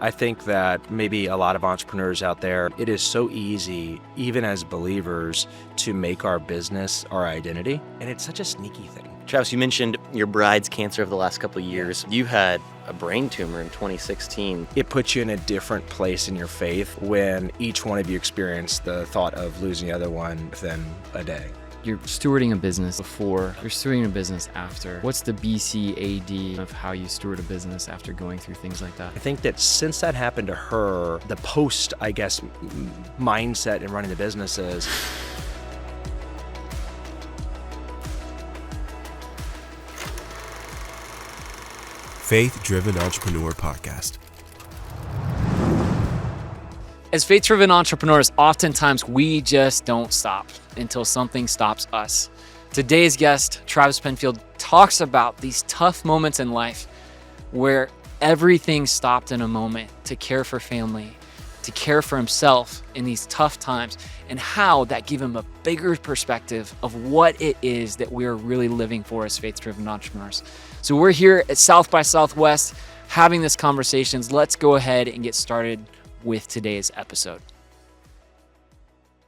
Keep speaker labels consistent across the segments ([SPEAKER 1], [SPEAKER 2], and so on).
[SPEAKER 1] I think that maybe a lot of entrepreneurs out there, it is so easy, even as believers, to make our business our identity. And it's such a sneaky thing.
[SPEAKER 2] Travis, you mentioned your bride's cancer over the last couple of years. You had a brain tumor in 2016.
[SPEAKER 1] It puts you in a different place in your faith when each one of you experience the thought of losing the other one within a day.
[SPEAKER 3] You're stewarding a business before, you're stewarding a business after. What's the BCAD of how you steward a business after going through things like that?
[SPEAKER 1] I think that since that happened to her, the post, mindset in running the business is,
[SPEAKER 4] Faith-Driven Entrepreneur Podcast.
[SPEAKER 3] As faith-driven entrepreneurs, oftentimes we just don't stop until something stops us. Today's guest, Travis Penfield, talks about these tough moments in life where everything stopped in a moment to care for family, to care for himself in these tough times, and how that gave him a bigger perspective of what it is that we're really living for as faith-driven entrepreneurs. So we're here at South by Southwest having this conversations. Let's go ahead and get started with today's episode.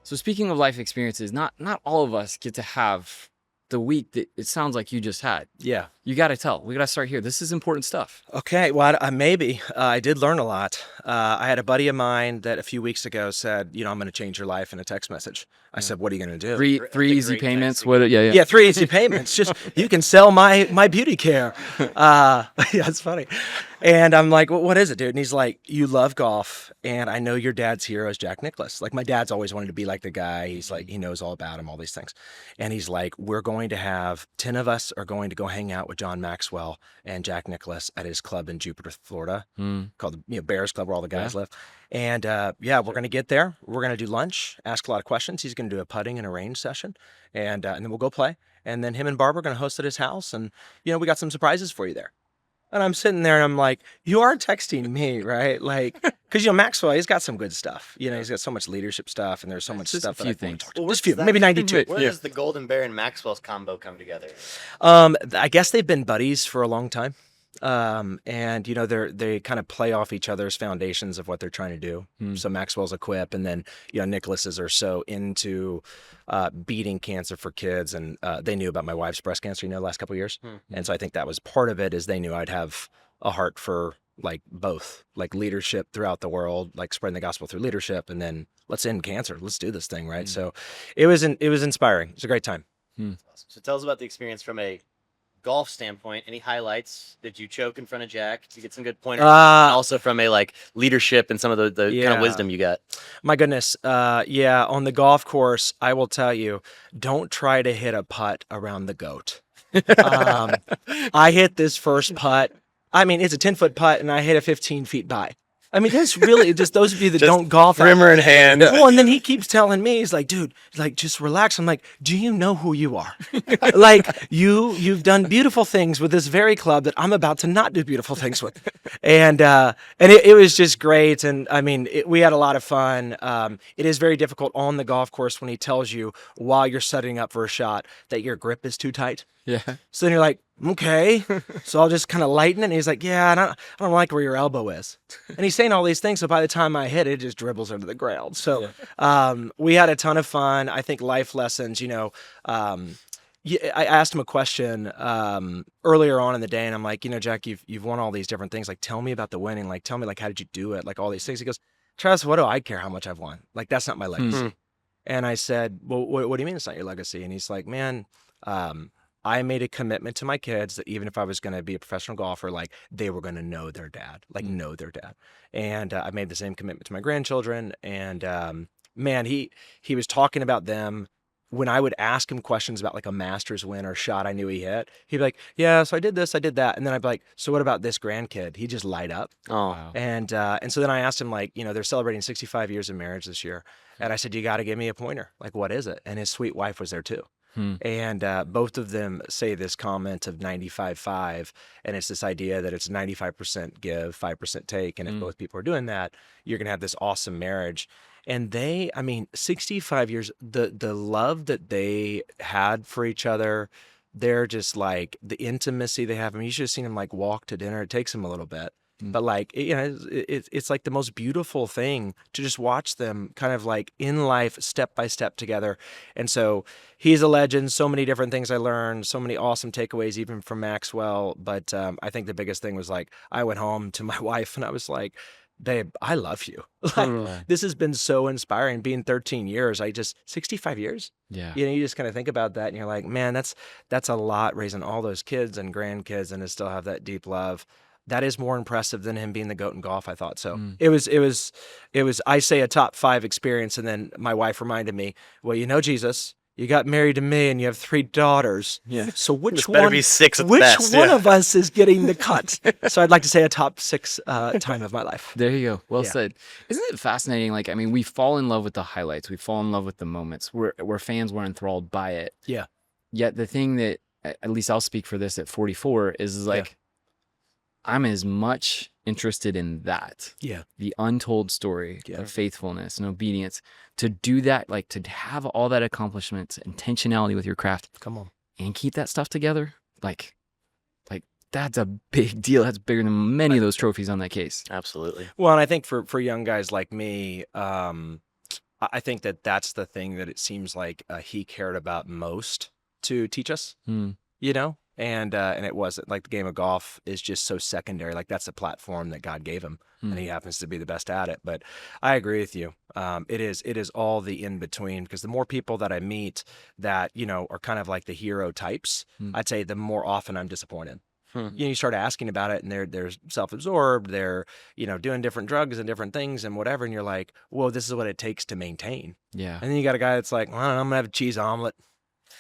[SPEAKER 3] So speaking of life experiences, not all of us get to have the week that it sounds like you just had.
[SPEAKER 1] yeah.
[SPEAKER 3] You got to tell. We got to start here. This is important stuff.
[SPEAKER 1] Okay, well, maybe. I did learn a lot. I had a buddy of mine that a few weeks ago said, I'm going to change your life in a text message. I said, what are you going to do?
[SPEAKER 3] Three easy payments. Yeah.
[SPEAKER 1] Yeah, 3 easy payments. Just, you can sell my beauty care. Yeah, it's funny. And I'm like, well, what is it, dude? And he's like, you love golf, and I know your dad's hero is Jack Nicklaus. Like, my dad's always wanted to be like the guy. He's like, he knows all about him, all these things. And he's like, we're going to have 10 of us are going to go hang out with John Maxwell and Jack Nicklaus at his club in Jupiter, Florida, called the Bears Club, where all the guys live. And we're going to get there. We're going to do lunch, ask a lot of questions. He's going to do a putting and a range session, and then we'll go play. And then him and Barbara are going to host at his house, and we got some surprises for you there. And I'm sitting there and I'm like, you are texting me, right? Like, because Maxwell, he's got some good stuff. He's got so much leadership stuff, and there's so much
[SPEAKER 3] just
[SPEAKER 1] stuff.
[SPEAKER 3] A few things.
[SPEAKER 1] Well, just a few, maybe 92.
[SPEAKER 2] Where does the Golden Bear and Maxwell's combo come together?
[SPEAKER 1] I guess they've been buddies for a long time. And they kind of play off each other's foundations of what they're trying to do. So Maxwell's a quip, and then Nicklaus's are so into beating cancer for kids, and they knew about my wife's breast cancer the last couple of years. And so I think that was part of it, is they knew I'd have a heart for like both, like leadership throughout the world, like spreading the gospel through leadership, and then let's end cancer, let's do this thing, right? So it was inspiring. It was a great time.
[SPEAKER 2] Awesome. So tell us about the experience from a golf standpoint. Any highlights? Did you choke in front of Jack? Did you get some good pointers? And also from a leadership and some of the kind of wisdom you got.
[SPEAKER 1] My goodness. On the golf course, I will tell you, don't try to hit a putt around the goat. I hit this first putt. I mean, it's a 10-foot putt, and I hit it 15 feet by. I mean, that's really just those of you that don't golf.
[SPEAKER 2] Rimmer in hand.
[SPEAKER 1] Well, and then he keeps telling me, he's like, dude, just relax. I'm like, do you know who you are? Like, you've done beautiful things with this very club that I'm about to not do beautiful things with. And it was just great. And I mean, we had a lot of fun. It is very difficult on the golf course when he tells you while you're setting up for a shot that your grip is too tight.
[SPEAKER 3] Yeah.
[SPEAKER 1] So then you're like, okay. So I'll just kind of lighten it. And he's like, yeah, I don't like where your elbow is. And he's saying all these things. So by the time I hit it, just dribbles into the ground. So we had a ton of fun. I think life lessons, I asked him a question earlier on in the day, and I'm like, Jack, you've won all these different things. Like, tell me about the winning. Like, tell me, how did you do it? Like, all these things. He goes, Travis, what do I care how much I've won? Like, that's not my legacy. And I said, well, what do you mean it's not your legacy? And he's like, man, I made a commitment to my kids that even if I was going to be a professional golfer, like, they were going to know their dad, know their dad. And I made the same commitment to my grandchildren. And man, he was talking about them. When I would ask him questions about like a Masters win or shot I knew he hit, he'd be like, yeah, so I did this, I did that. And then I'd be like, so what about this grandkid? He'd just light up.
[SPEAKER 3] Oh, wow.
[SPEAKER 1] And so then I asked him, they're celebrating 65 years of marriage this year. And I said, you got to give me a pointer. Like, what is it? And his sweet wife was there too. And both of them say this comment of 95-5, and it's this idea that it's 95% give, 5% take. And if both people are doing that, you're going to have this awesome marriage. And 65 years, the love that they had for each other, they're just like the intimacy they have. I mean, you should have seen them like walk to dinner. It takes them a little bit. But like, it's like the most beautiful thing to just watch them kind of like in life, step by step together. And so he's a legend. So many different things I learned, so many awesome takeaways, even from Maxwell. But I think the biggest thing was like, I went home to my wife and I was like, babe, I love you. Like, this has been so inspiring. Being 13 years, 65 years.
[SPEAKER 3] Yeah.
[SPEAKER 1] You just kind of think about that and you're like, man, that's a lot, raising all those kids and grandkids and to still have that deep love. That is more impressive than him being the GOAT in golf, I thought. So it was, I say a top 5 experience. And then my wife reminded me, well, Jesus, you got married to me and you have 3 daughters.
[SPEAKER 3] Yeah.
[SPEAKER 1] So which
[SPEAKER 2] better
[SPEAKER 1] one,
[SPEAKER 2] be 6 at the
[SPEAKER 1] which
[SPEAKER 2] best,
[SPEAKER 1] one
[SPEAKER 2] yeah.
[SPEAKER 1] of us is getting the cut? So I'd like to say a top 6 time of my life.
[SPEAKER 3] There you go. Well
[SPEAKER 1] Yeah.
[SPEAKER 3] said. Isn't it fascinating? Like, I mean, we fall in love with the highlights. We fall in love with the moments. We're fans. We're enthralled by it.
[SPEAKER 1] Yeah.
[SPEAKER 3] Yet the thing that, at least I'll speak for this at 44, is like, I'm as much interested in that.
[SPEAKER 1] Yeah.
[SPEAKER 3] The untold story of faithfulness and obedience. To do that, like to have all that accomplishments, intentionality with your craft.
[SPEAKER 1] Come on.
[SPEAKER 3] And keep that stuff together. Like that's a big deal. That's bigger than many of those trophies on that case.
[SPEAKER 2] Absolutely.
[SPEAKER 1] Well, and I think for young guys like me, I think that's the thing that it seems like he cared about most to teach us, and it wasn't like the game of golf is just so secondary. Like that's the platform that God gave him and he happens to be the best at it. But I agree with you. It is all the in between, because the more people that I meet that, are kind of like the hero types, I'd say the more often I'm disappointed. You start asking about it and they're self-absorbed, they're, doing different drugs and different things and whatever. And you're like, whoa, this is what it takes to maintain.
[SPEAKER 3] Yeah.
[SPEAKER 1] And then you got a guy that's like, well, I'm going to have a cheese omelet.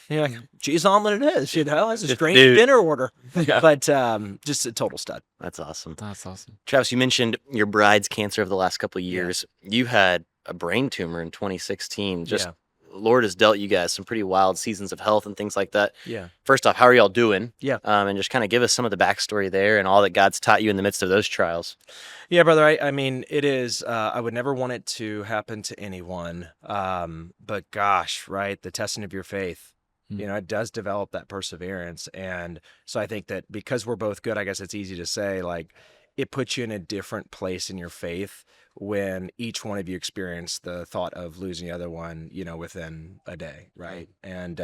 [SPEAKER 1] And you're like, cheese omelet it is, That's a strange dinner order.
[SPEAKER 2] Yeah.
[SPEAKER 1] But just a total stud.
[SPEAKER 2] That's awesome.
[SPEAKER 3] That's awesome.
[SPEAKER 2] Travis, you mentioned your bride's cancer over the last couple of years. You had a brain tumor in 2016. Lord has dealt you guys some pretty wild seasons of health and things like that.
[SPEAKER 1] Yeah.
[SPEAKER 2] First off, how are y'all doing?
[SPEAKER 1] Yeah.
[SPEAKER 2] And just kind of give us some of the backstory there and all that God's taught you in the midst of those trials.
[SPEAKER 1] Yeah, brother. I mean, it is, I would never want it to happen to anyone. But gosh, right. The testing of your faith, it does develop that perseverance. And so I think that because we're both good, I guess it's easy to say, like, it puts you in a different place in your faith when each one of you experience the thought of losing the other one, within a day, right? And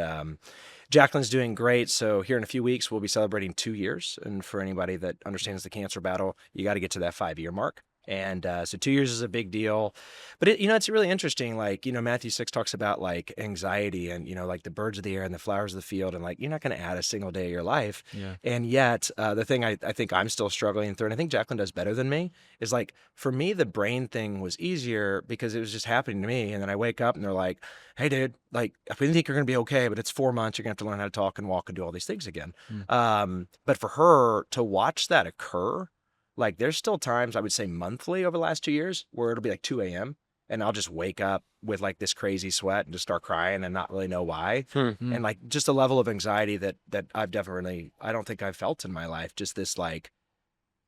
[SPEAKER 1] Jacqueline's doing great. So here in a few weeks, we'll be celebrating 2 years. And for anybody that understands the cancer battle, you got to get to that 5-year mark. And so 2 years is a big deal. But, it's really interesting. Like, Matthew 6 talks about like anxiety and, like the birds of the air and the flowers of the field. And like, you're not going to add a single day of your life. Yeah. And yet the thing I think I'm still struggling through, and I think Jacqueline does better than me, is like, for me, the brain thing was easier because it was just happening to me. And then I wake up and they're like, hey, dude, like, we think you're going to be okay, but it's 4 months. You're going to have to learn how to talk and walk and do all these things again. But for her to watch that occur, like there's still times, I would say monthly over the last 2 years, where it'll be like 2 a.m. and I'll just wake up with like this crazy sweat and just start crying and not really know why. And like just a level of anxiety that I've definitely, I don't think I've felt in my life. Just this, like,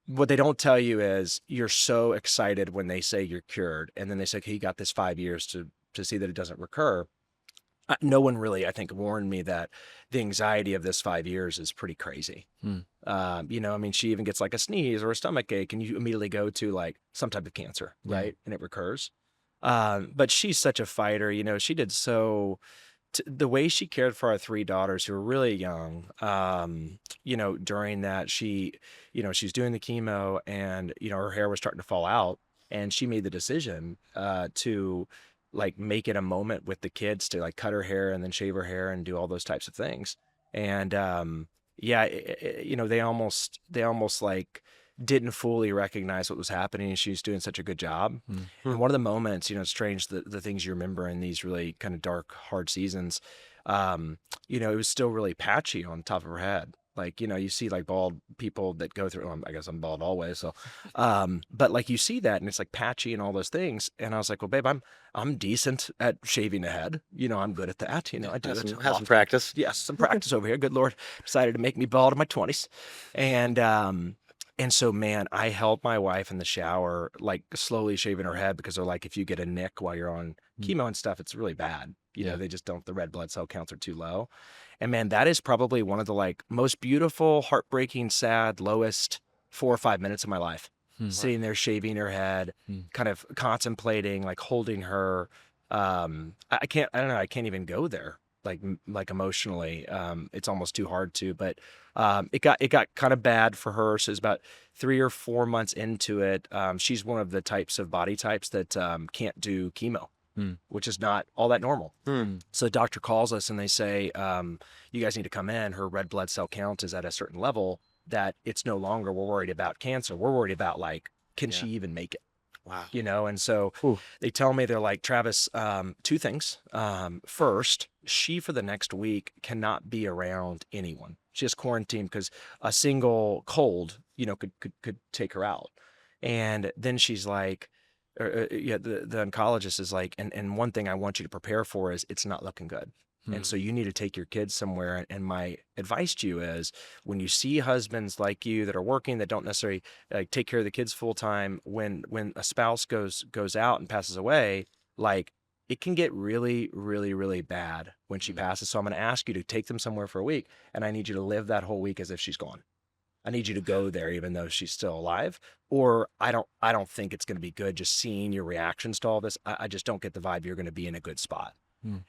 [SPEAKER 1] what they don't tell you is you're so excited when they say you're cured. And then they say, okay, you got this 5 years to see that it doesn't recur. No one really, I think, warned me that the anxiety of this 5 years is pretty crazy. I mean, she even gets like a sneeze or a stomach ache and you immediately go to like some type of cancer, right? And it recurs. But she's such a fighter. She did so, the way she cared for our 3 daughters who were really young, during that she's doing the chemo and, her hair was starting to fall out, and she made the decision to like make it a moment with the kids to like cut her hair and then shave her hair and do all those types of things. And they almost like didn't fully recognize what was happening. She's doing such a good job. And one of the moments, it's strange the things you remember in these really kind of dark, hard seasons, it was still really patchy on top of her head. Like, you see like bald people that go through, I guess I'm bald always. So, but like you see that and it's like patchy and all those things. And I was like, well, babe, I'm decent at shaving a head. I'm good at that. I do it.
[SPEAKER 2] Have some practice.
[SPEAKER 1] Yes. Some practice over here. Good Lord decided to make me bald in my 20s. And so, man, I held my wife in the shower, like slowly shaving her head, because they're like, if you get a nick while you're on chemo and stuff, it's really bad. They just don't, the red blood cell counts are too low. And man, that is probably one of the like most beautiful, heartbreaking, sad, lowest 4 or 5 minutes of my life. sitting there shaving her head, kind of contemplating, like holding her. I don't know. I can't even go there. Like emotionally, it's almost too hard to, but it got kind of bad for her. So it's about 3 or 4 months into it. She's one of the types of body types that can't do chemo, which is not all that normal. So the doctor calls us and they say, you guys need to come in. Her red blood cell count is at a certain level that it's no longer, we're worried about cancer. We're worried about like, can she even make it?
[SPEAKER 2] Wow.
[SPEAKER 1] You know, and so they tell me, they're like, Travis, 2 things. First, she for the next week cannot be around anyone. She has quarantined because a single cold, you know, could take her out. And then she's like, the oncologist is like, and one thing I want you to prepare for is it's not looking good. And so you need to take your kids somewhere. And my advice to you is, when you see husbands like you that are working, that don't necessarily take care of the kids full time, when a spouse goes out and passes away, like it can get really, really, really bad when she passes. So I'm going to ask you to take them somewhere for a week, and I need you to live that whole week as if she's gone. I need you to go there even though she's still alive, or I don't think it's going to be good just seeing your reactions to all this. I just don't get the vibe you're going to be in a good spot.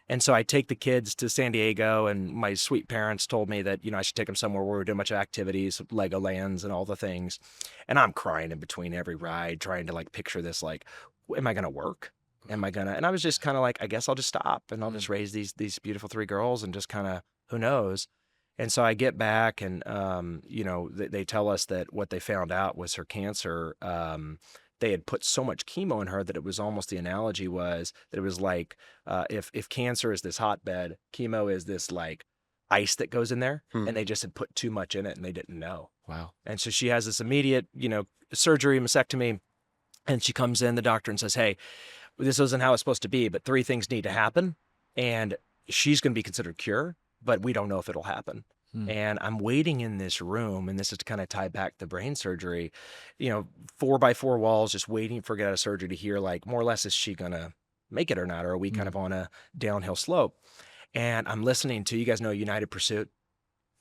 [SPEAKER 1] And so I take the kids to San Diego, and my sweet parents told me that, you know, I should take them somewhere where we're doing a bunch of activities, Legolands and all the things. And I'm crying in between every ride, trying to like picture this, like, am I going to work? And I was just kind of like, I guess I'll just stop and I'll just raise these beautiful 3 girls and just kind of, who knows? And so I get back and, you know, they tell us that what they found out was her cancer. They had put so much chemo in her that it was almost, the analogy was that it was like, if cancer is this hotbed, chemo is this like ice that goes in there, and they just had put too much in it and they didn't know.
[SPEAKER 3] Wow.
[SPEAKER 1] And so she has this immediate, you know, surgery, mastectomy, and she comes in, the doctor, and says, hey, this isn't how it's supposed to be, but 3 things need to happen, and she's going to be considered cured, but we don't know if it'll happen. And I'm waiting in this room, and this is to kind of tie back the brain surgery, you know, 4x4 walls, just waiting for get out of surgery to hear, like, more or less, is she going to make it or not? Or are we kind of on a downhill slope? And I'm listening to, you guys know United Pursuit,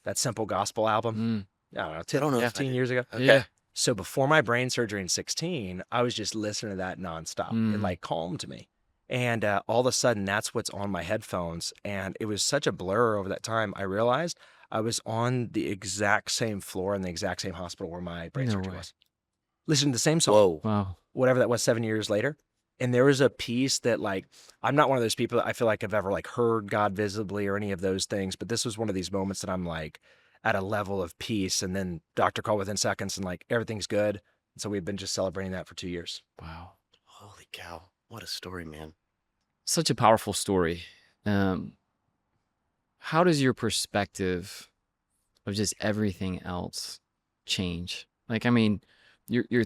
[SPEAKER 1] that Simple Gospel album? I don't know, 15 years ago.
[SPEAKER 2] Okay.
[SPEAKER 3] Yeah.
[SPEAKER 1] So before my brain surgery in 16, I was just listening to that nonstop. It like calmed me. And all of a sudden, that's what's on my headphones. And it was such a blur over that time. I realized I was on the exact same floor in the exact same hospital where my brain surgery was. Listening to the same song.
[SPEAKER 2] Whoa.
[SPEAKER 3] Wow.
[SPEAKER 1] Whatever that was, 7 years later. And there was a piece that, like, I'm not one of those people that I feel like I've ever like heard God visibly or any of those things, but this was one of these moments that I'm like at a level of peace. And then doctor called within seconds and like, everything's good. And so we've been just celebrating that for 2 years.
[SPEAKER 3] Wow.
[SPEAKER 2] Holy cow. What a story, man.
[SPEAKER 3] Such a powerful story. How does your perspective of just everything else change? Like, I mean, you're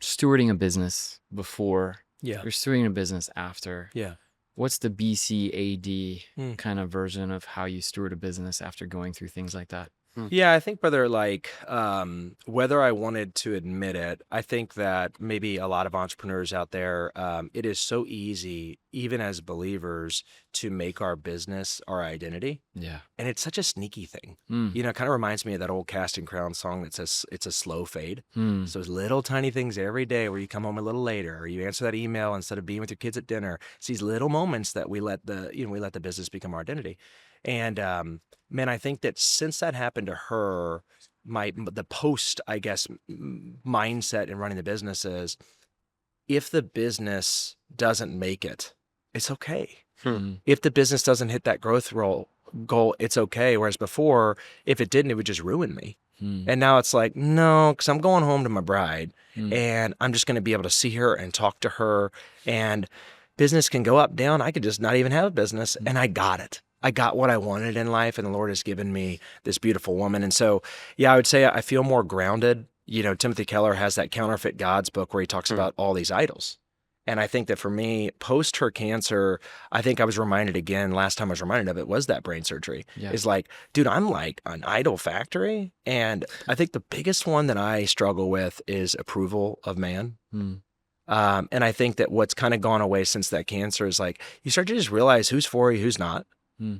[SPEAKER 3] stewarding a business before.
[SPEAKER 1] Yeah.
[SPEAKER 3] You're stewarding a business after.
[SPEAKER 1] Yeah.
[SPEAKER 3] What's the BCAD kind of version of how you steward a business after going through things like that?
[SPEAKER 1] Yeah, I think whether I wanted to admit it, I think that maybe a lot of entrepreneurs out there, it is so easy, even as believers, to make our business our identity.
[SPEAKER 3] Yeah.
[SPEAKER 1] And it's such a sneaky thing. You know, it kind of reminds me of that old Casting Crown song that says it's a slow fade. So those little tiny things every day where you come home a little later, or you answer that email instead of being with your kids at dinner. It's these little moments that we let the business become our identity. And man, I think that since that happened to her, the post, I guess, mindset in running the business is, if the business doesn't make it, it's okay. If the business doesn't hit that growth goal, it's okay. Whereas before, if it didn't, it would just ruin me. And now it's like, no, because I'm going home to my bride, and I'm just going to be able to see her and talk to her, and business can go up, down. I could just not even have a business, and I got it. I got what I wanted in life, and the Lord has given me this beautiful woman. And so, yeah, I would say I feel more grounded. You know, Timothy Keller has that Counterfeit Gods book where he talks about all these idols. And I think that for me, post her cancer, I think I was reminded again, last time I was reminded of it was that brain surgery. Is like, dude, I'm like an idol factory. And I think the biggest one that I struggle with is approval of man. And I think that what's kind of gone away since that cancer is like, you start to just realize who's for you, who's not.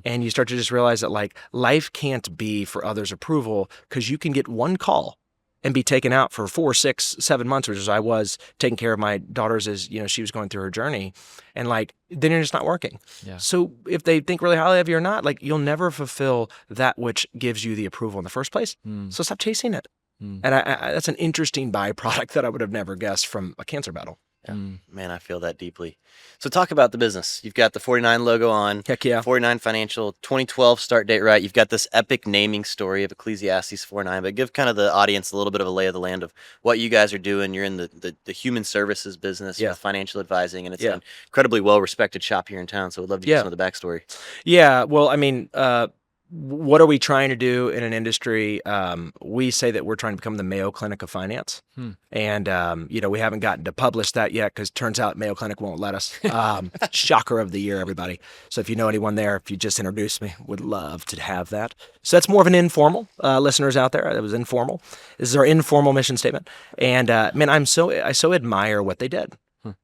[SPEAKER 1] And you start to just realize that like life can't be for others' approval, because you can get one call and be taken out for 4, 6, 7 months, which is I was taking care of my daughters as, she was going through her journey, and like, then you're just not working.
[SPEAKER 3] Yeah.
[SPEAKER 1] So if they think really highly of you or not, like, you'll never fulfill that which gives you the approval in the first place. So stop chasing it. And that's an interesting byproduct that I would have never guessed from a cancer battle.
[SPEAKER 2] Yeah. Man, I feel that deeply. So talk about the business. You've got the 49 logo on.
[SPEAKER 1] Heck yeah.
[SPEAKER 2] 49 Financial, 2012 start date, right? You've got this epic naming story of Ecclesiastes 4:9, but give kind of the audience a little bit of a lay of the land of what you guys are doing. You're in the human services business with financial advising, and it's an incredibly well-respected shop here in town, so we'd love to get some of the backstory.
[SPEAKER 1] Yeah, well, I mean, what are we trying to do in an industry? We say that we're trying to become the Mayo Clinic of Finance. And, we haven't gotten to publish that yet because turns out Mayo Clinic won't let us. Shocker of the year, everybody. So if you know anyone there, if you just introduced me, would love to have that. So that's more of an informal, listeners out there. It was informal. This is our informal mission statement. And, man, I so admire what they did.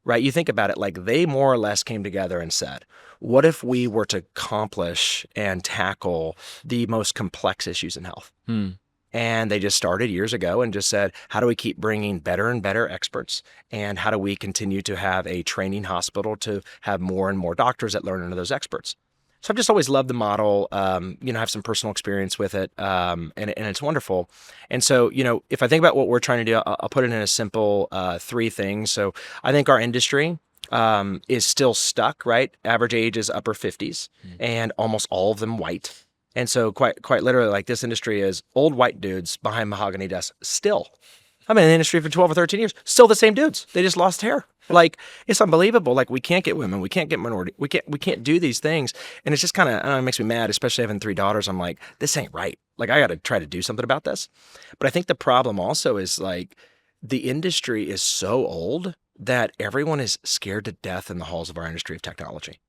[SPEAKER 1] Right? You think about it, like they more or less came together and said, what if we were to accomplish and tackle the most complex issues in health? And they just started years ago and just said, how do we keep bringing better and better experts? And how do we continue to have a training hospital to have more and more doctors that learn under those experts? So I've just always loved the model, have some personal experience with it, and it's wonderful. And so, if I think about what we're trying to do, I'll put it in a simple 3 things. So I think our industry is still stuck, right? Average age is upper 50s, and almost all of them white. And so quite literally, like this industry is old white dudes behind mahogany desks still. I've been in the industry for 12 or 13 years, still the same dudes. They just lost hair. Like, it's unbelievable. Like, we can't get women, we can't get minority, we can't do these things. And it's just kind of, it makes me mad, especially having 3 daughters. I'm like, this ain't right. Like, I got to try to do something about this. But I think the problem also is like, the industry is so old that everyone is scared to death in the halls of our industry of technology.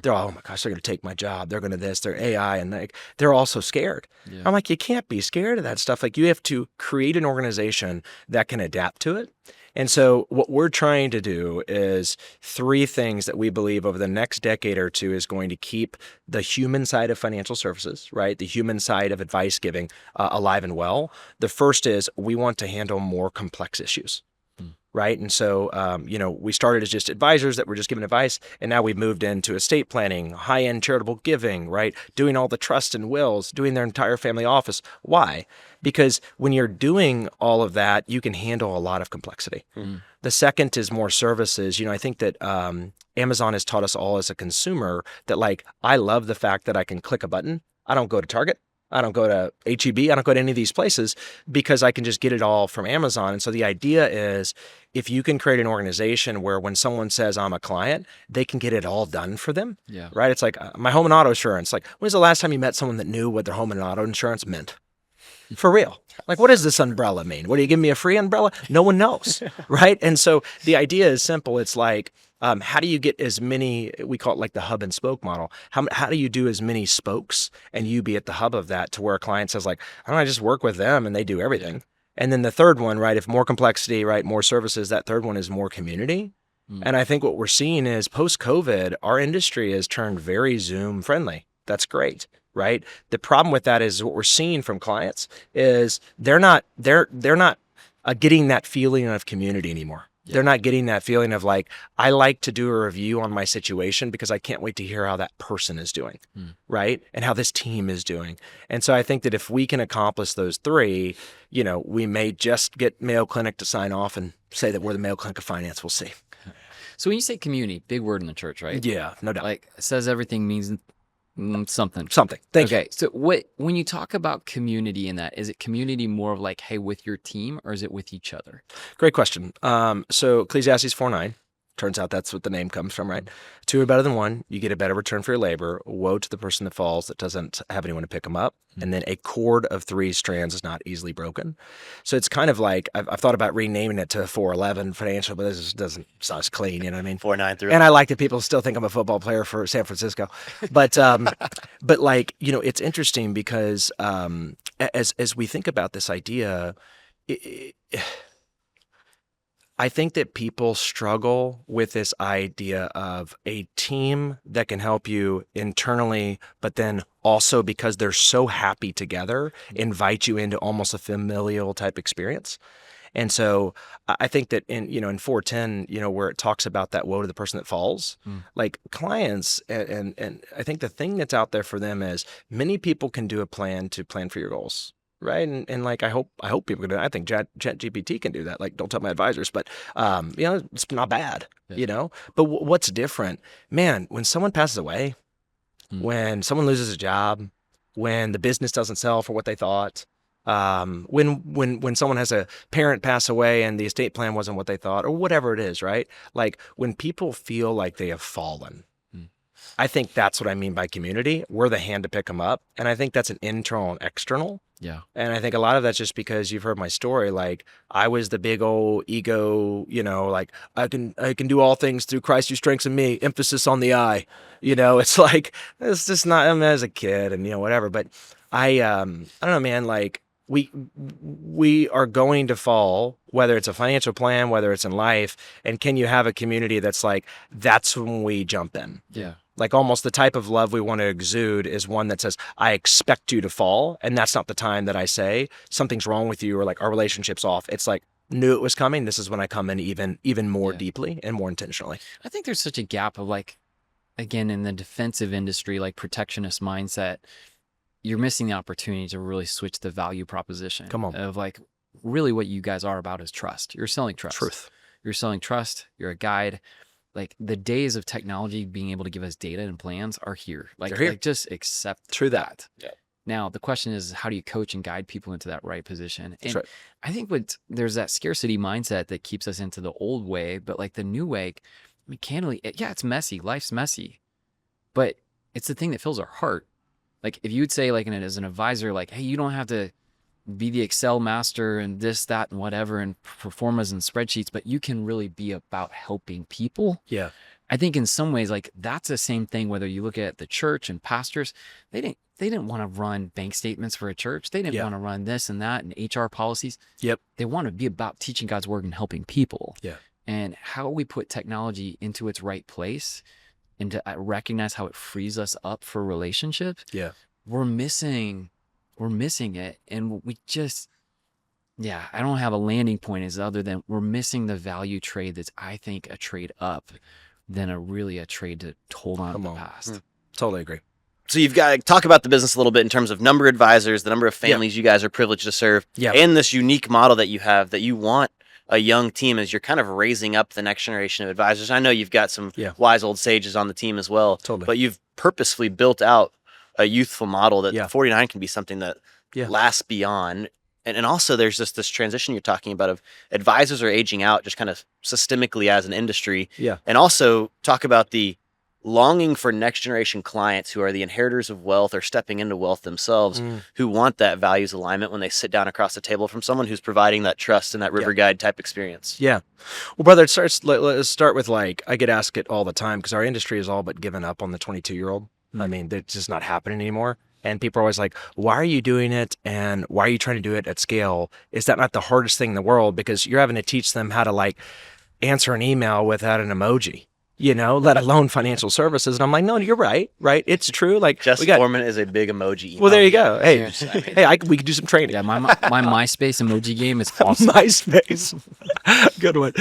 [SPEAKER 1] They're all, oh my gosh, they're going to take my job. They're going to this, they're AI. And like, they're all so scared. Yeah. I'm like, you can't be scared of that stuff. Like, you have to create an organization that can adapt to it. And so what we're trying to do is 3 things that we believe over the next decade or 2 is going to keep the human side of financial services, right? The human side of advice giving alive and well. The first is we want to handle more complex issues. Right. And so, we started as just advisors that were just giving advice. And now we've moved into estate planning, high-end charitable giving, right? Doing all the trust and wills, doing their entire family office. Why? Because when you're doing all of that, you can handle a lot of complexity. The second is more services. I think that Amazon has taught us all as a consumer that, like, I love the fact that I can click a button. I don't go to Target. I don't go to HEB. I don't go to any of these places because I can just get it all from Amazon. And so the idea is if you can create an organization where when someone says I'm a client, they can get it all done for them. Yeah. Right. It's like my home and auto insurance. Like, when's the last time you met someone that knew what their home and auto insurance meant? For real. Like, what does this umbrella mean? What, do you give me a free umbrella? No one knows. Right. And so the idea is simple. It's like, how do you get as many, we call it like the hub and spoke model. How do you do as many spokes and you be at the hub of that to where a client says like, I just work with them and they do everything. And then the third one, right, if more complexity, right, more services, that third one is more community. And I think what we're seeing is post-COVID, our industry has turned very Zoom friendly. That's great. Right. The problem with that is what we're seeing from clients is they're not getting that feeling of community anymore. They're not getting that feeling of like, I like to do a review on my situation because I can't wait to hear how that person is doing, right? And how this team is doing. And so I think that if we can accomplish those 3, we may just get Mayo Clinic to sign off and say that we're the Mayo Clinic of Finance. We'll see.
[SPEAKER 3] So when you say community, big word in the church, right?
[SPEAKER 1] Yeah, no doubt.
[SPEAKER 3] Like, it says everything means something.
[SPEAKER 1] Thank you.
[SPEAKER 3] Okay. So when you talk about community in that, is it community more of like, hey, with your team, or is it with each other?
[SPEAKER 1] Great question. So Ecclesiastes 4:9, turns out that's what the name comes from, right? 2 are better than 1. You get a better return for your labor. Woe to the person that falls that doesn't have anyone to pick them up. And then a cord of 3 strands is not easily broken. So it's kind of like, I've thought about renaming it to 411 Financial, but this just doesn't sound as clean, you know what I mean?
[SPEAKER 2] 4-9 through.
[SPEAKER 1] And I like that people still think I'm a football player for San Francisco. But like, it's interesting because as we think about this idea, I think that people struggle with this idea of a team that can help you internally, but then also because they're so happy together, invite you into almost a familial type experience. And so I think that in 410, where it talks about that woe to the person that falls, like clients, and I think the thing that's out there for them is many people can do a plan to plan for your goals. Right. And like, I hope people can do that. I think ChatGPT can do that. Like, don't tell my advisors, but, it's not bad, but what's different, man, when someone passes away, when someone loses a job, when the business doesn't sell for what they thought, when someone has a parent pass away and the estate plan wasn't what they thought, or whatever it is, right? Like when people feel like they have fallen, I think that's what I mean by community. We're the hand to pick them up. And I think that's an internal and external.
[SPEAKER 3] Yeah.
[SPEAKER 1] And I think a lot of that's just because you've heard my story. Like I was the big old ego, like I can do all things through Christ who strengthens me, emphasis on the I, it's like, it's just not, as a kid and, whatever. But I don't know, man, like we are going to fall, whether it's a financial plan, whether it's in life. And can you have a community that's like, that's when we jump in?
[SPEAKER 3] Yeah.
[SPEAKER 1] Like almost the type of love we want to exude is one that says, I expect you to fall. And that's not the time that I say something's wrong with you or like our relationship's off. It's like, knew it was coming. This is when I come in even more deeply and more intentionally.
[SPEAKER 3] I think there's such a gap of like, again, in the defensive industry, like protectionist mindset, you're missing the opportunity to really switch the value proposition.
[SPEAKER 1] Come on.
[SPEAKER 3] Of like, really what you guys are about is trust. You're selling trust.
[SPEAKER 1] Truth.
[SPEAKER 3] You're selling trust. You're a guide. Like the days of technology being able to give us data and plans are here. Like,
[SPEAKER 1] here.
[SPEAKER 3] like just accept
[SPEAKER 1] True that.
[SPEAKER 3] Yeah. Now, the question is, how do you coach and guide people into that right position? And
[SPEAKER 1] That's right.
[SPEAKER 3] I think there's that scarcity mindset that keeps us into the old way, but like the new way, I mean, candidly, it's messy. Life's messy, but it's the thing that fills our heart. Like if you would say like as an advisor, like, hey, you don't have to be the Excel master and this, that, and whatever, and performas and spreadsheets, but you can really be about helping people.
[SPEAKER 1] Yeah.
[SPEAKER 3] I think in some ways, like that's the same thing, whether you look at the church and pastors, they didn't want to run bank statements for a church. They didn't want to run this and that and HR policies.
[SPEAKER 1] Yep.
[SPEAKER 3] They want to be about teaching God's word and helping people.
[SPEAKER 1] Yeah.
[SPEAKER 3] And how we put technology into its right place and to recognize how it frees us up for relationships.
[SPEAKER 1] Yeah.
[SPEAKER 3] We're missing it. And we just, I don't have a landing point as other than we're missing the value trade that's, I think, a trade up than a trade to hold on to the past.
[SPEAKER 1] Totally agree.
[SPEAKER 2] So you've got to talk about the business a little bit in terms of number of advisors, the number of families you guys are privileged to serve, and this unique model that you have that you want a young team as you're kind of raising up the next generation of advisors. I know you've got some wise old sages on the team as well, but you've purposefully built out a youthful model that 49 can be something that lasts beyond. And also there's this transition you're talking about of advisors are aging out just kind of systemically as an industry.
[SPEAKER 1] Yeah.
[SPEAKER 2] And also talk about the longing for next generation clients who are the inheritors of wealth or stepping into wealth themselves, who want that values alignment when they sit down across the table from someone who's providing that trust and that river guide type experience.
[SPEAKER 1] Yeah. Well, brother, let's start with like, I get asked it all the time because our industry is all but given up on the 22-year-old. I mean, it's just not happening anymore. And people are always like, why are you doing it? And why are you trying to do it at scale? Is that not the hardest thing in the world? Because you're having to teach them how to like answer an email without an emoji, let alone financial services. And I'm like, no, you're right. It's true. Like
[SPEAKER 2] Forman is a big emoji email.
[SPEAKER 1] Well, there you go. Hey, we could do some training.
[SPEAKER 3] Yeah, my MySpace emoji game is awesome.
[SPEAKER 1] MySpace. Good one.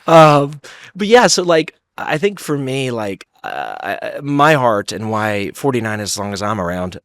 [SPEAKER 1] But yeah, so like, I think for me, like, my heart and why 49, as long as I'm around,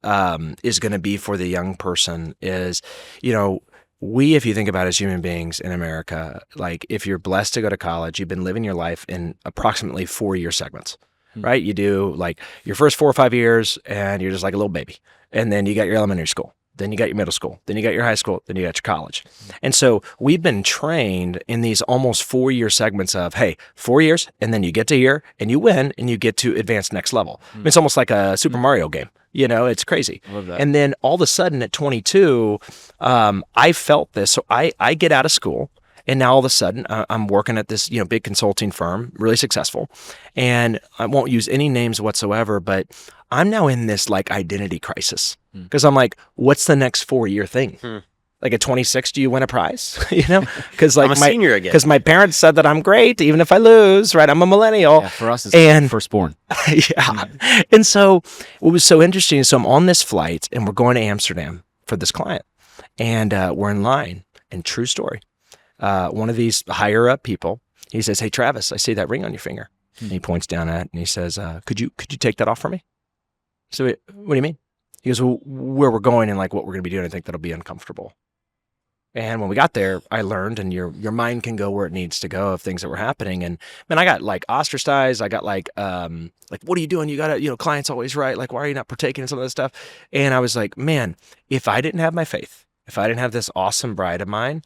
[SPEAKER 1] is going to be for the young person is, if you think about it as human beings in America, like if you're blessed to go to college, you've been living your life in approximately 4-year segments, right? You do like your first 4 or 5 years and you're just like a little baby. And then you got your elementary school. Then you got your middle school, then you got your high school, then you got your college. And so we've been trained in these almost 4-year segments of, hey, 4 years, and then you get to here and you win and you get to advance next level. I mean, it's almost like a Super Mario game. It's crazy.
[SPEAKER 3] Love that.
[SPEAKER 1] And then all of a sudden at 22, I felt this. So I get out of school. And now all of a sudden, I'm working at this, big consulting firm, really successful. And I won't use any names whatsoever, but I'm now in this like identity crisis because I'm like, what's the next 4-year thing? Like at 26, do you win a prize? Because like
[SPEAKER 2] I'm a senior again.
[SPEAKER 1] Because my parents said that I'm great, even if I lose, right? I'm a millennial.
[SPEAKER 3] Yeah, for us, it's firstborn.
[SPEAKER 1] Yeah. And so what was so interesting is, so I'm on this flight and we're going to Amsterdam for this client, and we're in line. And true story, one of these higher up people, he says, "Hey Travis, I see that ring on your finger." And he points down at it and he says, "Could you take that off for me?" So what do you mean? He goes, "Well, where we're going and like what we're going to be doing, I think that'll be uncomfortable." And when we got there, I learned, and your mind can go where it needs to go of things that were happening. And man, I got like ostracized. I got like, what are you doing? You got to, client's always right. Like, why are you not partaking in some of this stuff? And I was like, man, if I didn't have my faith, if I didn't have this awesome bride of mine,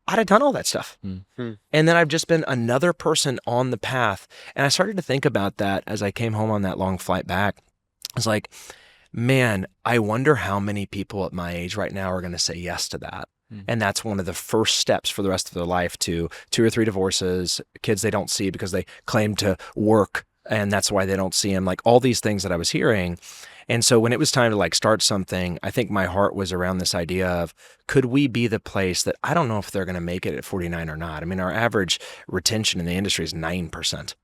[SPEAKER 1] I'd have done all that stuff. Mm-hmm. And then I've just been another person on the path. And I started to think about that as I came home on that long flight back. I was like, man, I wonder how many people at my age right now are going to say yes to that. And that's one of the first steps for the rest of their life, to 2 or 3 divorces, kids they don't see because they claim to work and that's why they don't see them, like all these things that I was hearing. And so when it was time to like start something, I think my heart was around this idea of, could we be the place that, I don't know if they're going to make it at 49 or not. I mean, our average retention in the industry is 9%.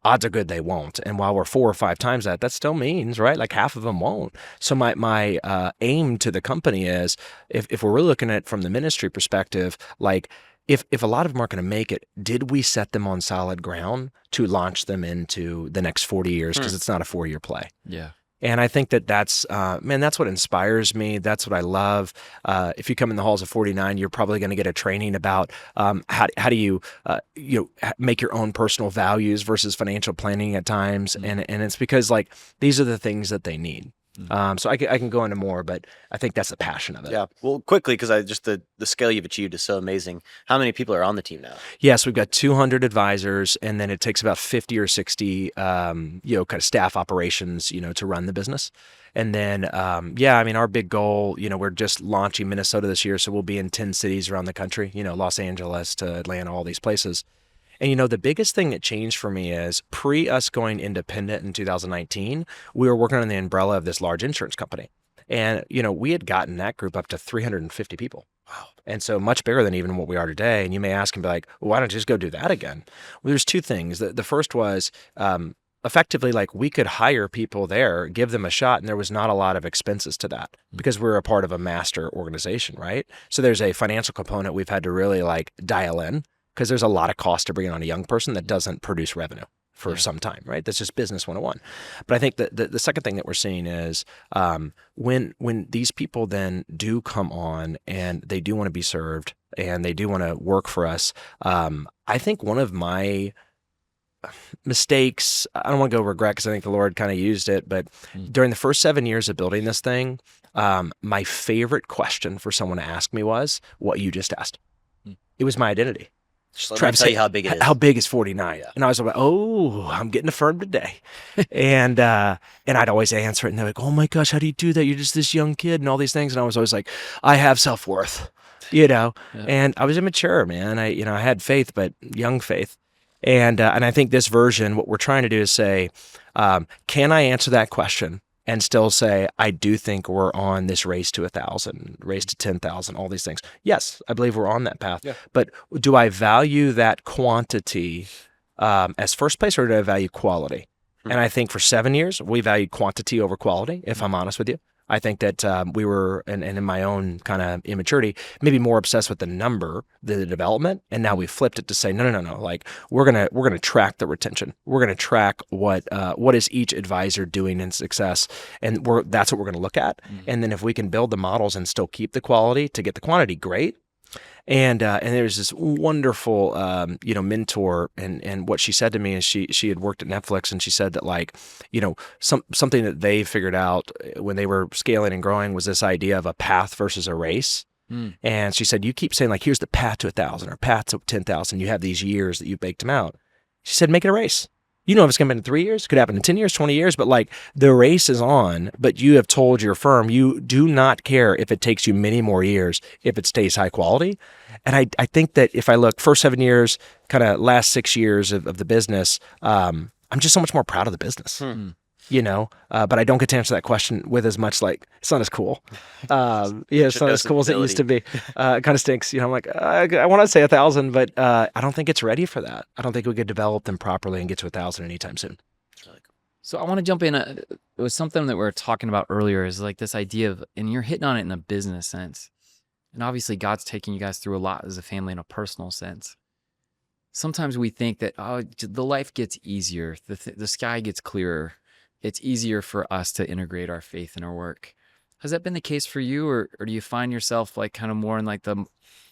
[SPEAKER 1] Odds are good they won't. And while we're 4 or 5 times that still means, right, like half of them won't. So my aim to the company is, if we're really looking at it from the ministry perspective, like if a lot of them aren't going to make it, did we set them on solid ground to launch them into the next 40 years? Because it's not a 4-year play.
[SPEAKER 3] Yeah.
[SPEAKER 1] And I think that's, that's what inspires me. That's what I love. If you come in the halls of 49, you're probably going to get a training about how do you, make your own personal values versus financial planning at times. And it's because like, these are the things that they need. So I can go into more, but I think that's the passion of it.
[SPEAKER 2] Yeah. Well, quickly, because the scale you've achieved is so amazing. How many people are on the team now?
[SPEAKER 1] Yes, we've got 200 advisors, and then it takes about 50 or 60, kind of staff operations, to run the business. And then, our big goal, we're just launching Minnesota this year, so we'll be in 10 cities around the country, Los Angeles to Atlanta, all these places. And the biggest thing that changed for me is pre us going independent in 2019, we were working on the umbrella of this large insurance company. And, we had gotten that group up to 350 people. Wow. And so much bigger than even what we are today. And you may ask and be like, well, why don't you just go do that again? Well, there's 2 things. The first was, effectively, like we could hire people there, give them a shot, and there was not a lot of expenses to that because we're a part of a master organization, right? So there's a financial component we've had to really like dial in, because there's a lot of cost to bring on a young person that doesn't produce revenue for some time, right? That's just business 101. But I think that the second thing that we're seeing is when these people then do come on and they do want to be served and they do want to work for us, I think one of my mistakes, I don't want to go regret because I think the Lord kind of used it, but during the first 7 years of building this thing, my favorite question for someone to ask me was what you just asked. It was my identity.
[SPEAKER 2] Travis, tell you how big it is.
[SPEAKER 1] How big is 49? Yeah. And I was like, oh, I'm getting affirmed today. and I'd always answer it, and they're like, oh my gosh, how do you do that? You're just this young kid and all these things. And I was always like, I have self-worth, and I was immature, man. I had faith, but young faith. And I think this version, what we're trying to do is say, can I answer that question and still say, I do think we're on this race to 1,000, race to 10,000, all these things. Yes, I believe we're on that path. Yeah. But do I value that quantity as first place, or do I value quality? And I think for 7 years, we valued quantity over quality, if I'm honest with you. I think that we were, and in my own kind of immaturity, maybe more obsessed with the number than the development. And now we flipped it to say, no. Like we're gonna track the retention. We're gonna track what is each advisor doing in success, and that's what we're gonna look at. And then if we can build the models and still keep the quality to get the quantity, great. And there's this wonderful, mentor, and what she said to me is she had worked at Netflix, and she said that like, something that they figured out when they were scaling and growing was this idea of a path versus a race. And she said, you keep saying like, here's the path to 1,000 or path to 10,000. You have these years that you've baked them out. She said, make it a race. You know if it's going to happen in 3 years, it could happen in 10 years, 20 years, but like the race is on, but you have told your firm you do not care if it takes you many more years if it stays high quality. And I think that if I look first 7 years, kind of last 6 years of the business, I'm just so much more proud of the business. but I don't get to answer that question with as much like, it's not as cool. It's not as cool as it used to be. It kind of stinks. I'm like, I want to say 1,000, but I don't think it's ready for that. I don't think we could develop them properly and get to 1,000 anytime soon.
[SPEAKER 3] So I want to jump in. It was something that we were talking about earlier, is like this idea of, and you're hitting on it in a business sense. And obviously God's taking you guys through a lot as a family in a personal sense. Sometimes we think that, the life gets easier. The sky gets clearer. It's easier for us to integrate our faith in our work. Has that been the case for you? Or do you find yourself like kind of more in like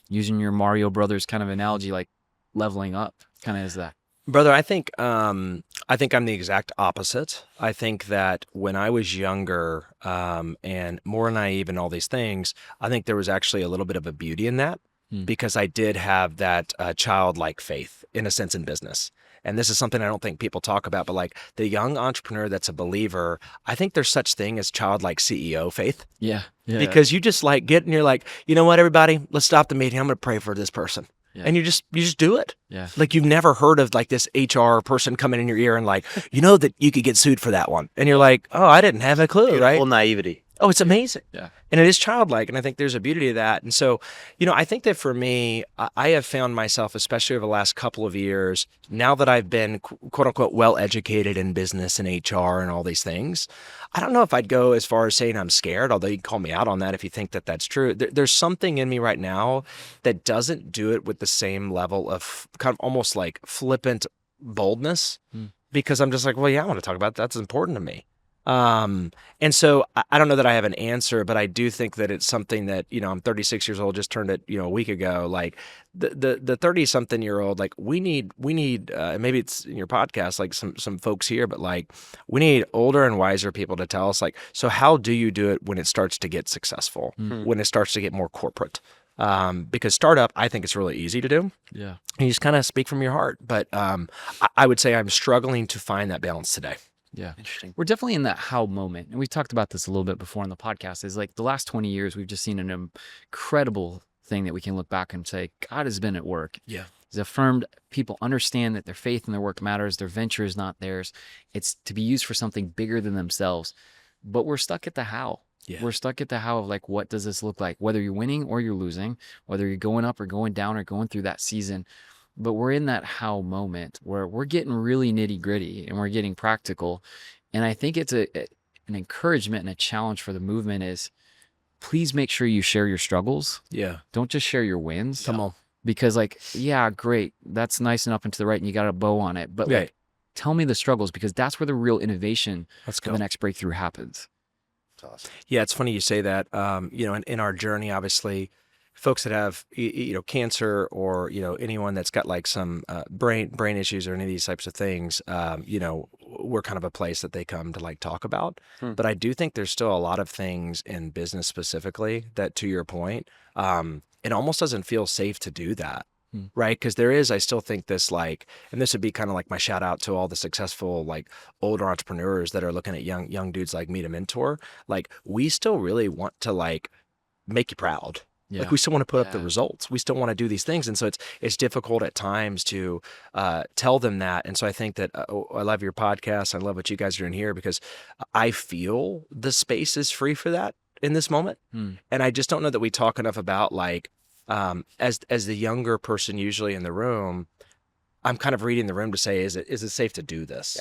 [SPEAKER 3] using your Mario Brothers kind of analogy, like leveling up kind of is that?
[SPEAKER 1] Brother, I think I'm the exact opposite. I think that when I was younger and more naive and all these things, I think there was actually a little bit of a beauty in that because I did have that childlike faith in a sense in business. And this is something I don't think people talk about, but like the young entrepreneur that's a believer, I think there's such thing as childlike CEO faith.
[SPEAKER 3] Yeah.
[SPEAKER 1] Because you just like get and you're like, you know what, everybody, let's stop the meeting. I'm going to pray for this person. Yeah. And you just do it.
[SPEAKER 3] Yeah.
[SPEAKER 1] Like you've never heard of like this HR person coming in your ear and like, that you could get sued for that one. And you're like, oh, I didn't have a clue,
[SPEAKER 2] Beautiful
[SPEAKER 1] right?
[SPEAKER 2] naivety.
[SPEAKER 1] Oh, it's amazing.
[SPEAKER 3] Yeah. And
[SPEAKER 1] it is childlike. And I think there's a beauty to that. And so, I think that for me, I have found myself, especially over the last couple of years, now that I've been quote unquote well-educated in business and HR and all these things, I don't know if I'd go as far as saying I'm scared, although you can call me out on that if you think that that's true. There's something in me right now that doesn't do it with the same level of kind of almost like flippant boldness because I'm just like, well, yeah, I want to talk about that. That's important to me. And so I don't know that I have an answer, but I do think that it's something that, I'm 36 years old, just turned it, a week ago, like the 30 something year old, like we need, and maybe it's in your podcast, like some folks here, but like we need older and wiser people to tell us like, so how do you do it when it starts to get successful, when it starts to get more corporate? Because startup, I think it's really easy to do.
[SPEAKER 3] Yeah.
[SPEAKER 1] And you just kind of speak from your heart. But, I would say I'm struggling to find that balance today.
[SPEAKER 3] Yeah. Interesting. We're definitely in that how moment. And we talked about this a little bit before on the podcast, is like the last 20 years, we've just seen an incredible thing that we can look back and say, God has been at work.
[SPEAKER 1] Yeah.
[SPEAKER 3] He's affirmed people understand that their faith in their work matters. Their venture is not theirs. It's to be used for something bigger than themselves. But we're stuck at the how. Yeah. We're stuck at the how of like, what does this look like? Whether you're winning or you're losing, whether you're going up or going down or going through that season. But we're in that how moment where we're getting really nitty gritty and we're getting practical. And I think it's an encouragement and a challenge for the movement is please make sure you share your struggles.
[SPEAKER 1] Yeah.
[SPEAKER 3] Don't just share your wins.
[SPEAKER 1] Come on.
[SPEAKER 3] Because like, yeah, great. That's nice and up and to the right and you got a bow on it. But like, tell me the struggles because that's where the real innovation for the next breakthrough happens.
[SPEAKER 2] That's awesome.
[SPEAKER 1] Yeah, it's funny you say that. In our journey, obviously, folks that have cancer or anyone that's got like some brain issues or any of these types of things, we're kind of a place that they come to like talk about. But I do think there's still a lot of things in business specifically that, to your point, it almost doesn't feel safe to do that. Right. Because I still think this like, and this would be kind of like my shout out to all the successful, like older entrepreneurs that are looking at young dudes like me to mentor. Like we still really want to like make you proud. Yeah. Like we still want to put up the results. We still want to do these things. And so it's difficult at times to tell them that. And so I think that I love your podcast. I love what you guys are doing here because I feel the space is free for that in this moment. And I just don't know that we talk enough about like, as the younger person usually in the room, I'm kind of reading the room to say, is it safe to do this?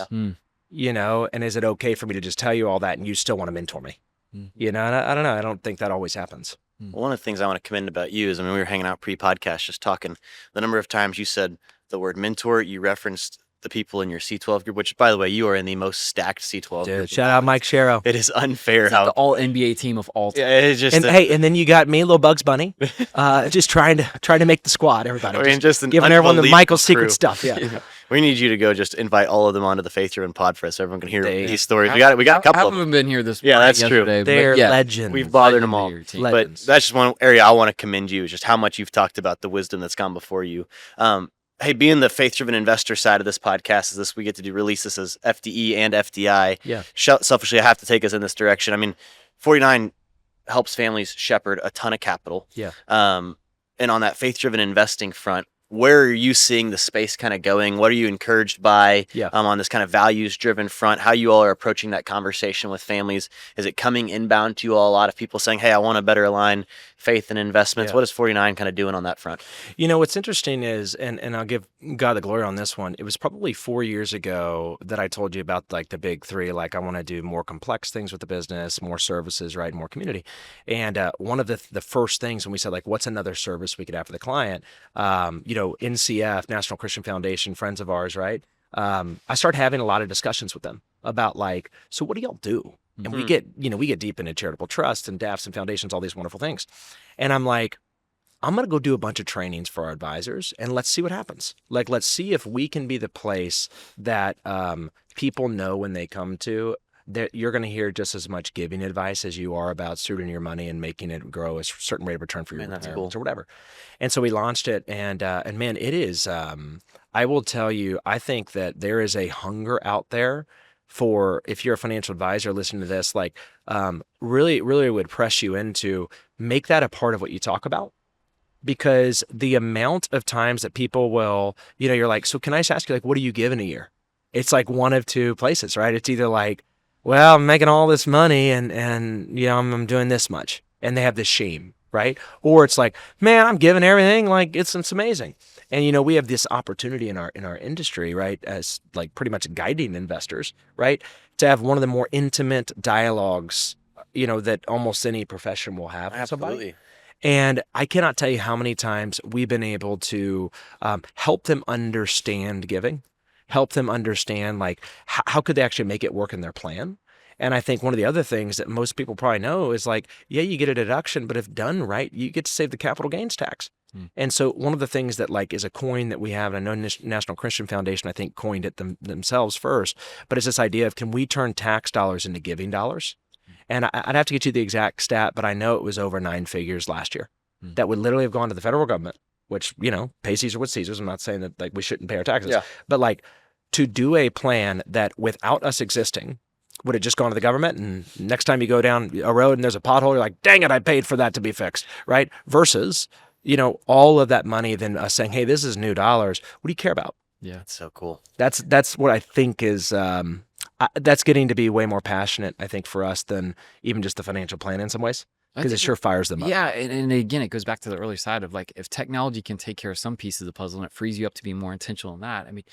[SPEAKER 1] Yeah. And is it okay for me to just tell you all that and you still want to mentor me? And I don't know. I don't think that always happens.
[SPEAKER 2] Well, one of the things I want to commend about you is, we were hanging out pre-podcast just talking, the number of times you said the word mentor, you referenced the people in your C12 group, which, by the way, you are in the most stacked C12 group.
[SPEAKER 1] Shout out Mike Sharrow.
[SPEAKER 2] It is unfair how
[SPEAKER 3] the all NBA team of all time.
[SPEAKER 2] Yeah, it's just
[SPEAKER 1] and then you got me, little Bugs Bunny, just trying to make the squad. Everybody, just giving everyone the Michael's secret stuff. Yeah.
[SPEAKER 2] We need you to go just invite all of them onto the Faith Driven Pod for us so everyone can hear these stories. We got a couple
[SPEAKER 3] half
[SPEAKER 2] of them.
[SPEAKER 3] Been here this
[SPEAKER 2] yeah, that's true.
[SPEAKER 1] They're legends.
[SPEAKER 2] We've bothered them all. But that's just one area I want to commend you, is just how much you've talked about the wisdom that's gone before you. Hey, being the faith-driven investor side of this podcast is this, we get to release this as FDE and FDI.
[SPEAKER 1] Yeah.
[SPEAKER 2] Selfishly, I have to take us in this direction. 49 helps families shepherd a ton of capital.
[SPEAKER 1] Yeah.
[SPEAKER 2] And on that faith-driven investing front, where are you seeing the space kind of going? What are you encouraged by on this kind of values-driven front? How you all are approaching that conversation with families? Is it coming inbound to you all? A lot of people saying, hey, I want to better align faith and investments. What is 49 kind of doing on that front?
[SPEAKER 1] What's interesting is, and I'll give God the glory on this one, it was probably 4 years ago that I told you about like the big three, like I want to do more complex things with the business, more services, right, more community. And one of the first things when we said, like, what's another service we could have for the client, NCF, National Christian Foundation, friends of ours, right? I started having a lot of discussions with them about like, so what do y'all do? And we get deep into charitable trusts and DAFs and foundations, all these wonderful things. And I'm like, I'm going to go do a bunch of trainings for our advisors and let's see what happens. Like, let's see if we can be the place that people know when they come to, that you're going to hear just as much giving advice as you are about stewarding your money and making it grow a certain rate of return for your retirement or whatever. And so we launched it, and man, it is, I will tell you, I think that there is a hunger out there for, if you're a financial advisor listening to this, like really, really would press you into make that a part of what you talk about. Because the amount of times that people will, you're like, so can I just ask you, like, what do you give in a year? It's like one of two places, right? It's either like, well, I'm making all this money and I'm doing this much. And they have this shame, right? Or it's like, man, I'm giving everything, like it's amazing. And we have this opportunity in our industry, right, as like pretty much guiding investors, right, to have one of the more intimate dialogues, that almost any profession will have with somebody.
[SPEAKER 2] Absolutely.
[SPEAKER 1] And I cannot tell you how many times we've been able to help them understand giving, help them understand like how could they actually make it work in their plan. And I think one of the other things that most people probably know is like, yeah, you get a deduction, but if done right, you get to save the capital gains tax. And so one of the things that like is a coin that we have, and I know National Christian Foundation, I think, coined it themselves first, but it's this idea of, can we turn tax dollars into giving dollars? And I'd have to get you the exact stat, but I know it was over 9 figures last year that would literally have gone to the federal government, which, pay Caesar what Caesar's. I'm not saying that like we shouldn't pay our taxes, but like to do a plan that without us existing would have just gone to the government. And next time you go down a road and there's a pothole, you're like, dang it, I paid for that to be fixed, right? Versus, all of that money then us saying, hey, this is new dollars. What do you care about?
[SPEAKER 2] Yeah, it's so cool.
[SPEAKER 1] That's what I think is, that's getting to be way more passionate, I think, for us than even just the financial plan in some ways, because it sure fires them up.
[SPEAKER 3] Yeah, and again, it goes back to the earlier side of like, if technology can take care of some pieces of the puzzle and it frees you up to be more intentional in that, I mean,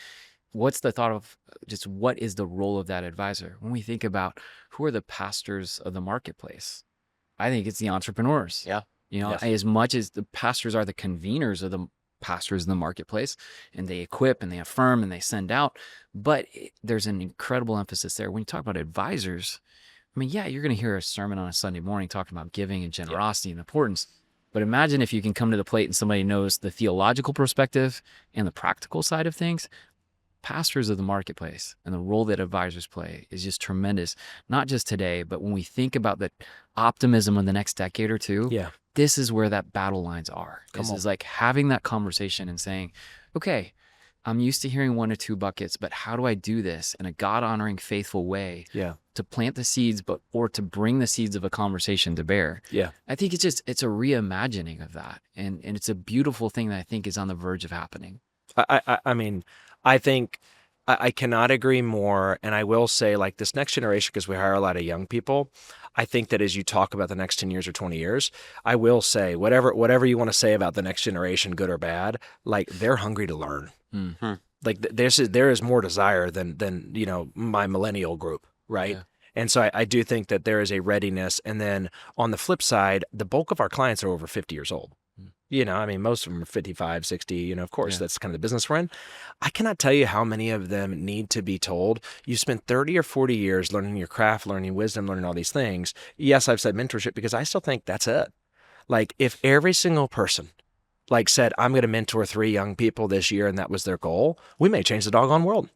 [SPEAKER 3] what's the thought of just what is the role of that advisor? When we think about who are the pastors of the marketplace, I think it's the entrepreneurs.
[SPEAKER 2] Yeah.
[SPEAKER 3] As much as the pastors are the conveners of the pastors in the marketplace, and they equip and they affirm and they send out, but there's an incredible emphasis there. When you talk about advisors, I mean, yeah, you're going to hear a sermon on a Sunday morning talking about giving and generosity and importance, but imagine if you can come to the plate and somebody knows the theological perspective and the practical side of things. Pastors of the marketplace and the role that advisors play is just tremendous, not just today, but when we think about the optimism of the next decade or two, this is where that battle lines are. This is like having that conversation and saying, okay, I'm used to hearing 1 or 2 buckets, but how do I do this in a God-honoring, faithful way to plant the seeds, or to bring the seeds of a conversation to bear? I think it's a reimagining of that. And it's a beautiful thing that I think is on the verge of happening.
[SPEAKER 1] I mean, I think I cannot agree more. And I will say, like, this next generation, because we hire a lot of young people, I think that as you talk about the next 10 years or 20 years, I will say whatever you want to say about the next generation, good or bad, like they're hungry to learn. Like there is more desire than my millennial group, right? And so I do think that there is a readiness. And then on the flip side, the bulk of our clients are over 50 years old. I mean, most of them are 55, 60, of course, that's kind of the business we're in. I cannot tell you how many of them need to be told, you spent 30 or 40 years learning your craft, learning wisdom, learning all these things. Yes, I've said mentorship because I still think that's it. Like, if every single person like said, I'm going to mentor 3 young people this year, and that was their goal, we may change the doggone world.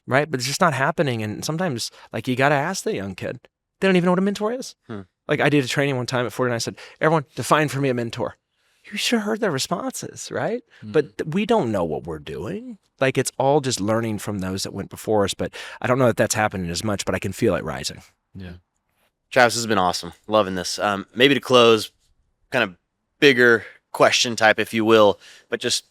[SPEAKER 1] Right? But it's just not happening. And sometimes, like, you got to ask the young kid. They don't even know what a mentor is. Like, I did a training one time at 49. I said, everyone, define for me a mentor. You should have heard their responses, right? But we don't know what we're doing. Like, it's all just learning from those that went before us. But I don't know that that's happening as much, but I can feel it rising.
[SPEAKER 2] Travis, this has been awesome. Loving this. Maybe to close, kind of bigger question type, if you will, but just,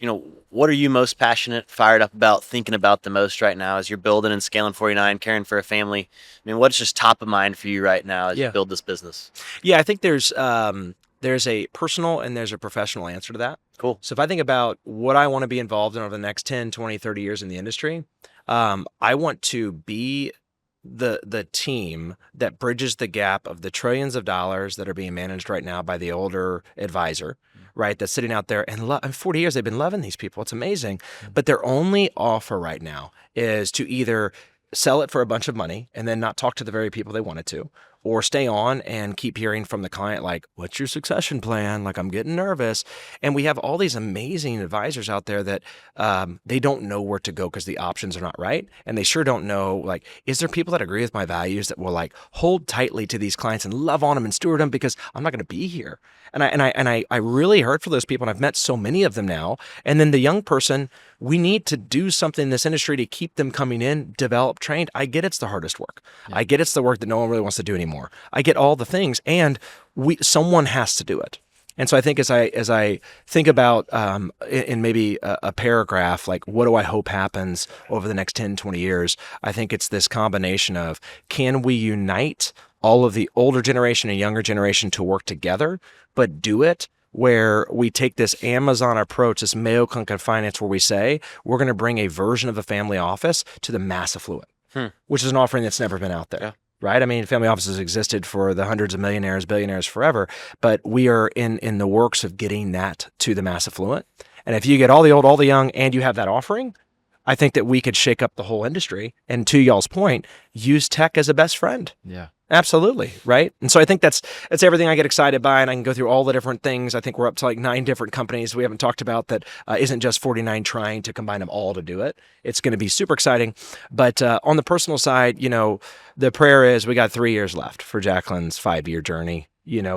[SPEAKER 2] what are you most passionate, fired up about, thinking about the most right now as you're building and scaling 49, caring for a family? I mean, what's just top of mind for you right now as you build this business?
[SPEAKER 1] Yeah, I think there's a personal and there's a professional answer to that.
[SPEAKER 2] Cool.
[SPEAKER 1] So if I think about what I want to be involved in over the next 10, 20, 30 years in the industry, I want to be the team that bridges the gap of the trillions of dollars that are being managed right now by the older advisor, right? That's sitting out there and 40 years they've been loving these people. It's amazing. But their only offer right now is to either sell it for a bunch of money and then not talk to the very people they wanted to, or stay on and keep hearing from the client, like, what's your succession plan? Like, I'm getting nervous. And we have all these amazing advisors out there that they don't know where to go because the options are not right. And they sure don't know, like, is there people that agree with my values that will like hold tightly to these clients and love on them and steward them because I'm not going to be here. And I really hurt for those people. And I've met so many of them now. And then the young person, we need to do something in this industry to keep them coming in, develop, trained. I get it's the hardest work. I get it's the work that no one really wants to do anymore. I get all the things, and someone has to do it. And so I think as I think about in maybe a paragraph, like what do I hope happens over the next 10, 20 years, I think it's this combination of, can we unite all of the older generation and younger generation to work together, but do it where we take this Amazon approach, this Mayo Clinic of Finance, where we say we're going to bring a version of a family office to the mass affluent, which is an offering that's never been out there. Yeah. Right? I mean, family offices existed for the hundreds of millionaires, billionaires forever, but we are in the works of getting that to the mass affluent. And if you get all the old, all the young, and you have that offering, I think that we could shake up the whole industry. And to y'all's point, use tech as a best friend.
[SPEAKER 3] Yeah.
[SPEAKER 1] Absolutely. Right. And so I think that's everything I get excited by. And I can go through all the different things. I think we're up to like 9 different companies we haven't talked about that isn't just 49 trying to combine them all to do it. It's going to be super exciting. But on the personal side, the prayer is we got 3 years left for Jacqueline's 5-year journey,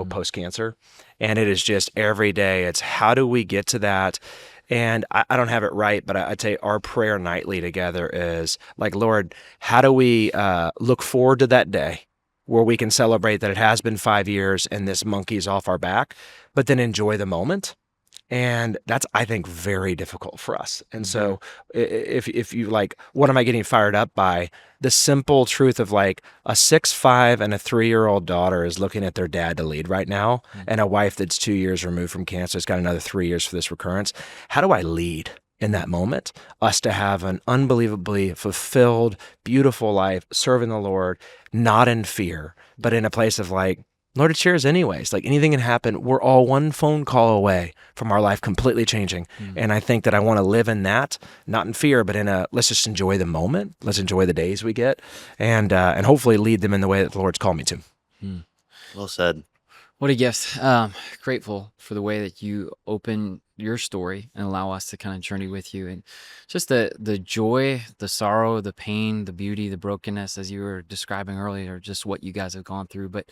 [SPEAKER 1] post-cancer. And it is just every day. It's how do we get to that? And I don't have it right, but I'd say our prayer nightly together is like, Lord, how do we look forward to that day where we can celebrate that it has been 5 years and this monkey's off our back, but then enjoy the moment. And that's, I think, very difficult for us. And so if you like, what am I getting fired up by? The simple truth of like a 6, 5, and a 3-year-old daughter is looking at their dad to lead right now, and a wife that's 2 years removed from cancer has got another 3 years for this recurrence. How do I lead in that moment? Us to have an unbelievably fulfilled, beautiful life, serving the Lord, not in fear, but in a place of like, Lord, it's yours anyways. Like anything can happen. We're all one phone call away from our life completely changing. And I think that I want to live in that, not in fear, but in let's just enjoy the moment. Let's enjoy the days we get, and hopefully lead them in the way that the Lord's called me to.
[SPEAKER 2] Well said.
[SPEAKER 3] What a gift. Grateful for the way that you open your story and allow us to kind of journey with you. And just the joy, the sorrow, the pain, the beauty, the brokenness, as you were describing earlier, just what you guys have gone through. But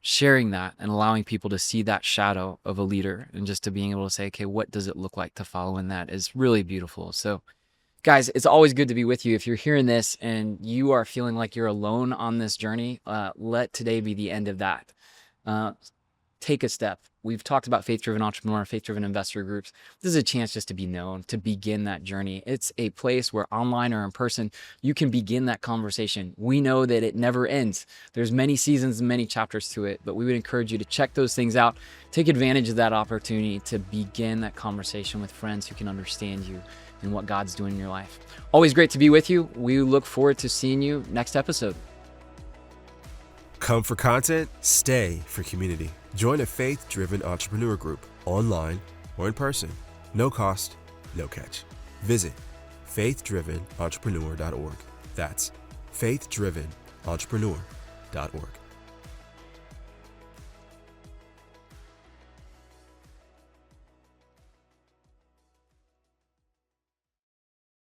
[SPEAKER 3] sharing that and allowing people to see that shadow of a leader and just to being able to say, okay, what does it look like to follow in that is really beautiful. So guys, it's always good to be with you. If you're hearing this and you are feeling like you're alone on this journey, let today be the end of that. Take a step. We've talked about faith-driven entrepreneur, faith-driven investor groups. This is a chance just to be known, to begin that journey. It's a place where online or in person, you can begin that conversation. We know that it never ends. There's many seasons and many chapters to it, but we would encourage you to check those things out. Take advantage of that opportunity to begin that conversation with friends who can understand you and what God's doing in your life. Always great to be with you. We look forward to seeing you next episode.
[SPEAKER 4] Come for content, stay for community. Join a faith-driven entrepreneur group online or in person. No cost, no catch. Visit faithdrivenentrepreneur.org. That's faithdrivenentrepreneur.org.